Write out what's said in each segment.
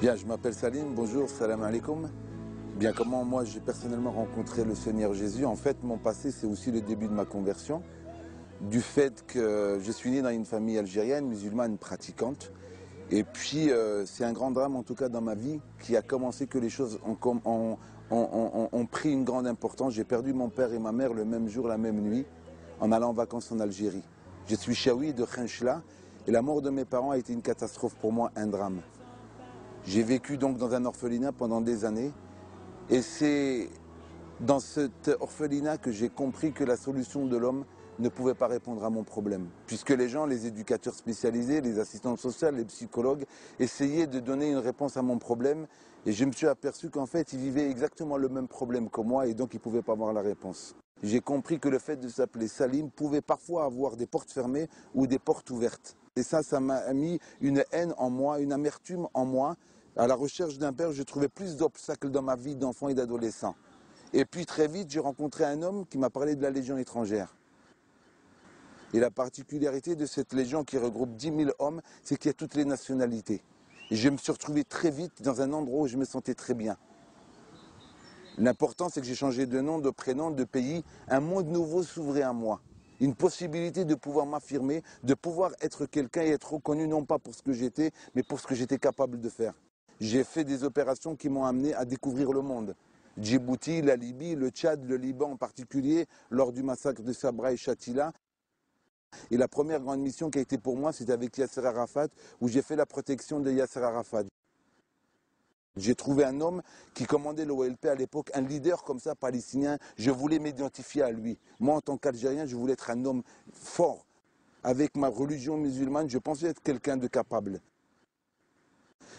Bien, je m'appelle Salim, bonjour, salam alaikum. Bien, comment moi j'ai personnellement rencontré le Seigneur Jésus? En fait, mon passé, c'est aussi le début de ma conversion. Du fait que je suis né dans une famille algérienne, musulmane, pratiquante. Et puis, c'est un grand drame, en tout cas dans ma vie, qui a commencé que les choses ont pris une grande importance. J'ai perdu mon père et ma mère le même jour, la même nuit, en allant en vacances en Algérie. Je suis chaoui de Khenchela, et la mort de mes parents a été une catastrophe pour moi, un drame. J'ai vécu donc dans un orphelinat pendant des années, et c'est dans cet orphelinat que j'ai compris que la solution de l'homme ne pouvait pas répondre à mon problème. Puisque les gens, les éducateurs spécialisés, les assistantes sociales, les psychologues, essayaient de donner une réponse à mon problème. Et je me suis aperçu qu'en fait, ils vivaient exactement le même problème que moi et donc ils ne pouvaient pas avoir la réponse. J'ai compris que le fait de s'appeler Salim pouvait parfois avoir des portes fermées ou des portes ouvertes. Et ça m'a mis une haine en moi, une amertume en moi. À la recherche d'un père, je trouvais plus d'obstacles dans ma vie d'enfant et d'adolescent. Et puis très vite, j'ai rencontré un homme qui m'a parlé de la Légion étrangère. Et la particularité de cette Légion qui regroupe 10 000 hommes, c'est qu'il y a toutes les nationalités. Et je me suis retrouvé très vite dans un endroit où je me sentais très bien. L'important, c'est que j'ai changé de nom, de prénom, de pays. Un monde nouveau s'ouvrait à moi. Une possibilité de pouvoir m'affirmer, de pouvoir être quelqu'un et être reconnu non pas pour ce que j'étais, mais pour ce que j'étais capable de faire. J'ai fait des opérations qui m'ont amené à découvrir le monde. Djibouti, la Libye, le Tchad, le Liban en particulier, lors du massacre de Sabra et Shatila. Et la première grande mission qui a été pour moi, c'était avec Yasser Arafat, où j'ai fait la protection de Yasser Arafat. J'ai trouvé un homme qui commandait l'OLP à l'époque, un leader comme ça, palestinien. Je voulais m'identifier à lui. Moi, en tant qu'Algérien, je voulais être un homme fort. Avec ma religion musulmane, je pensais être quelqu'un de capable.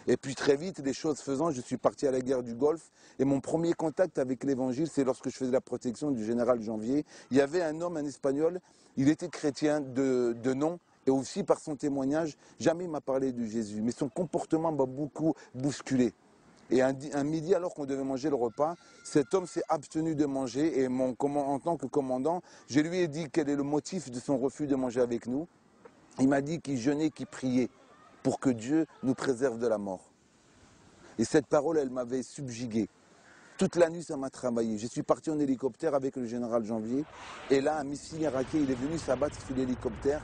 Et puis très vite, les choses faisant, je suis parti à la guerre du Golfe. Et mon premier contact avec l'évangile, c'est lorsque je faisais la protection du général Janvier. Il y avait un homme, un Espagnol, il était chrétien de nom. Et aussi par son témoignage, jamais il m'a parlé de Jésus. Mais son comportement m'a beaucoup bousculé. Et un midi, alors qu'on devait manger le repas, cet homme s'est abstenu de manger. Et en tant que commandant, je lui ai dit quel est le motif de son refus de manger avec nous. Il m'a dit qu'il jeûnait, qu'il priait pour que Dieu nous préserve de la mort. Et cette parole, elle m'avait subjugué. Toute la nuit, ça m'a travaillé. Je suis parti en hélicoptère avec le général Janvier. Et là, un missile irakien, il est venu s'abattre sur l'hélicoptère.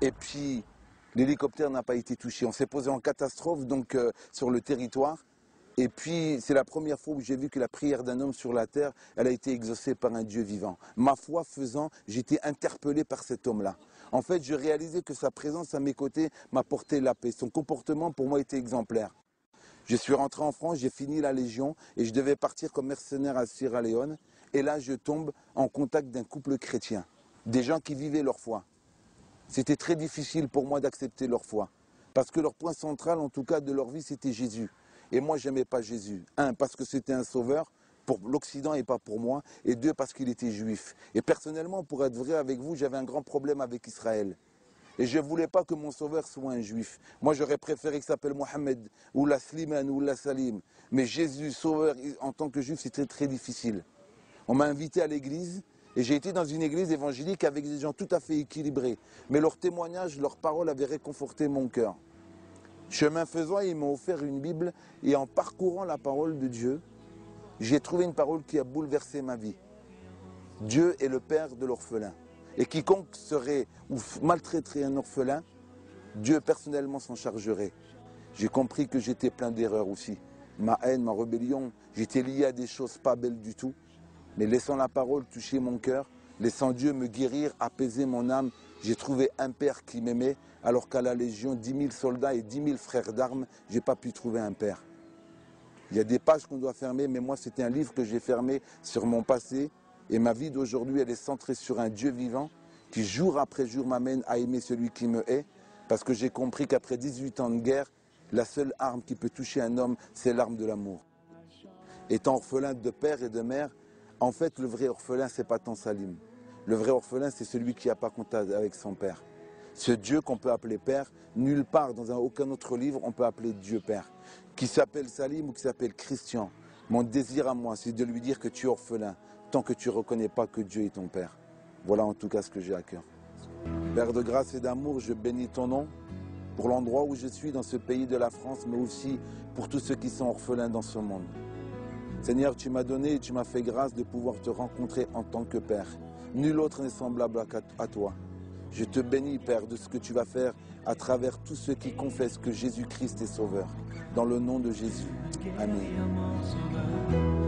Et puis, l'hélicoptère n'a pas été touché. On s'est posé en catastrophe donc sur le territoire. Et puis, c'est la première fois où j'ai vu que la prière d'un homme sur la terre, elle a été exaucée par un Dieu vivant. Ma foi faisant, j'étais interpellé par cet homme-là. En fait, je réalisais que sa présence à mes côtés m'apportait la paix. Son comportement, pour moi, était exemplaire. Je suis rentré en France, j'ai fini la Légion et je devais partir comme mercenaire à Sierra Leone. Et là, je tombe en contact d'un couple chrétien, des gens qui vivaient leur foi. C'était très difficile pour moi d'accepter leur foi. Parce que leur point central, en tout cas, de leur vie, c'était Jésus. Et moi, je n'aimais pas Jésus. Un, parce que c'était un sauveur pour l'Occident et pas pour moi. Et deux, parce qu'il était juif. Et personnellement, pour être vrai avec vous, j'avais un grand problème avec Israël. Et je ne voulais pas que mon sauveur soit un juif. Moi, j'aurais préféré qu'il s'appelle Mohamed, ou la Slimane, ou la Salim. Mais Jésus, sauveur, en tant que juif, c'était très difficile. On m'a invité à l'église, et j'ai été dans une église évangélique avec des gens tout à fait équilibrés. Mais leurs témoignages, leurs paroles avaient réconforté mon cœur. Chemin faisant, ils m'ont offert une Bible, et en parcourant la parole de Dieu, j'ai trouvé une parole qui a bouleversé ma vie. Dieu est le père de l'orphelin. Et quiconque serait ou maltraiterait un orphelin, Dieu personnellement s'en chargerait. J'ai compris que j'étais plein d'erreurs aussi. Ma haine, ma rébellion, j'étais lié à des choses pas belles du tout. Mais laissant la parole toucher mon cœur, laissant Dieu me guérir, apaiser mon âme, j'ai trouvé un père qui m'aimait, alors qu'à la Légion, 10 000 soldats et 10 000 frères d'armes, je n'ai pas pu trouver un père. Il y a des pages qu'on doit fermer, mais moi c'était un livre que j'ai fermé sur mon passé. Et ma vie d'aujourd'hui, elle est centrée sur un Dieu vivant qui jour après jour m'amène à aimer celui qui me hait. Parce que j'ai compris qu'après 18 ans de guerre, la seule arme qui peut toucher un homme, c'est l'arme de l'amour. Étant orphelin de père et de mère, en fait, le vrai orphelin, c'est pas tant Salim. Le vrai orphelin, c'est celui qui n'a pas contact avec son père. Ce Dieu qu'on peut appeler Père, nulle part, dans aucun autre livre, on peut appeler Dieu Père. Qui s'appelle Salim ou qui s'appelle Christian. Mon désir à moi, c'est de lui dire que tu es orphelin, tant que tu ne reconnais pas que Dieu est ton Père. Voilà en tout cas ce que j'ai à cœur. Père de grâce et d'amour, je bénis ton nom. pour l'endroit où je suis dans ce pays de la France, mais aussi pour tous ceux qui sont orphelins dans ce monde. Seigneur, tu m'as donné et tu m'as fait grâce de pouvoir te rencontrer en tant que Père. Nul autre n'est semblable à toi. Je te bénis, Père, de ce que tu vas faire à travers tous ceux qui confessent que Jésus-Christ est Sauveur. Dans le nom de Jésus. Amen.